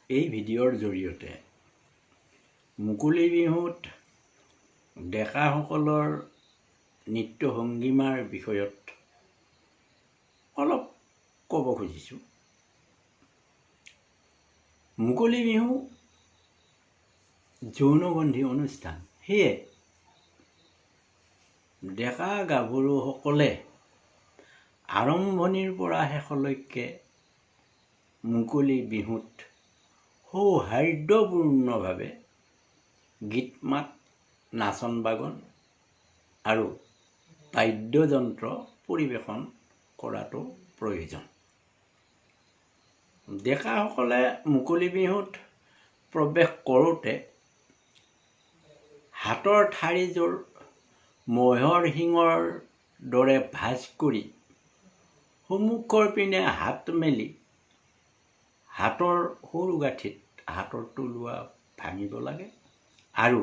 এই ভিডিঅ'ৰ জৰিয়তে মুকলি বিহুত ডেকাসকলৰ নৃত্য ভংগীমাৰ বিষয়ত অলপ ক'ব খুজিছোঁ। মুকলি বিহু যৌনগন্ধি অনুষ্ঠান, সেয়ে ডেকা গাভৰুসকলে আৰম্ভণিৰ পৰা শেষলৈকে মুকলি বিহুত সৌহাৰ্দ্যপূৰ্ণভাৱে গীত মাত, নাচন বাগন আৰু বাদ্যযন্ত্ৰ পৰিৱেশন কৰাটো প্ৰয়োজন। ডেকাসকলে মুকলি বিহুত প্ৰৱেশ কৰোঁতে হাতৰ ঠাৰিযোৰ মহৰ শিঙৰ দৰে ভাঁজ কৰি সন্মুখৰ পিনে হাত মেলি হাতৰ সৰুগাঁঠিত হাতৰ তলুৱা ভাঙিব লাগে আৰু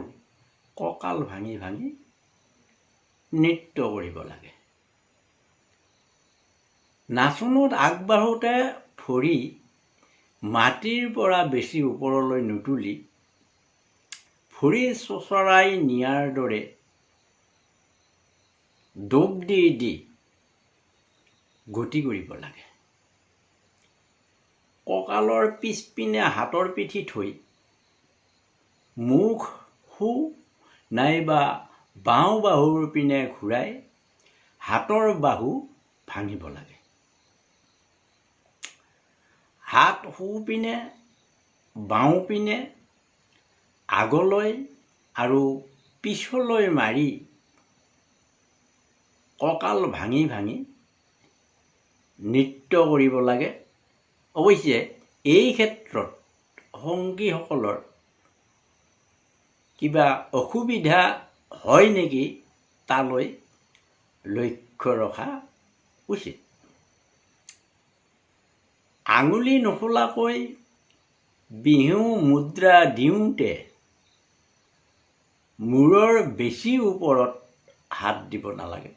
কঁকাল ভাঙি ভাঙি নৃত্য কৰিব লাগে। নাচনত আগবাঢ়োতে ভৰি মাটিৰ পৰা বেছি ওপৰলৈ নুতুলি ভৰি চোঁচৰাই নিয়াৰ দৰে ডোক দি দি গতি কৰিব লাগে। কঁকালৰ পিছপিনে হাতৰ পিঠি থৈ মুখ সোঁ নাইবা বাওঁ বাহুৰ পিনে ঘূৰাই হাতৰ বাহু ভাঙিব লাগে। হাত সোঁপিনে বাওঁ পিনে আগলৈ আৰু পিছলৈ মাৰি কঁকাল ভাঙি ভাঙি নৃত্য কৰিব লাগে। অৱশ্যে এই ক্ষেত্ৰত সংগীসকলৰ কিবা অসুবিধা হয় নেকি তালৈ লক্ষ্য ৰখা উচিত। আঙুলি নখোলাকৈ বিহু মুদ্ৰা দিওঁতে মূৰৰ বেছি ওপৰত হাত দিব নালাগে।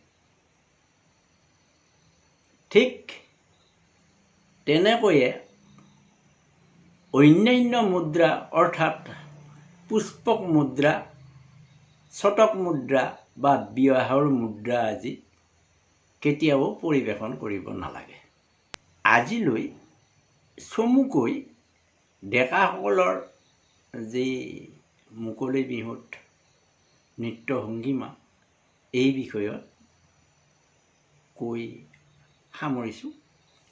ঠিক তেনেকৈয়ে অন্যান্য মুদ্ৰা অৰ্থাৎ পুষ্পক মুদ্ৰা, শতক মুদ্ৰা বা বিবাহৰ মুদ্ৰা আদি কেতিয়াও পৰিৱেশন কৰিব নালাগে। আজিলৈ চমুকৈ ডেকাসকলৰ যি মুকলি বিহুত নৃত্য ভংগীমা এই বিষয়ত কৈ সামৰিছোঁ।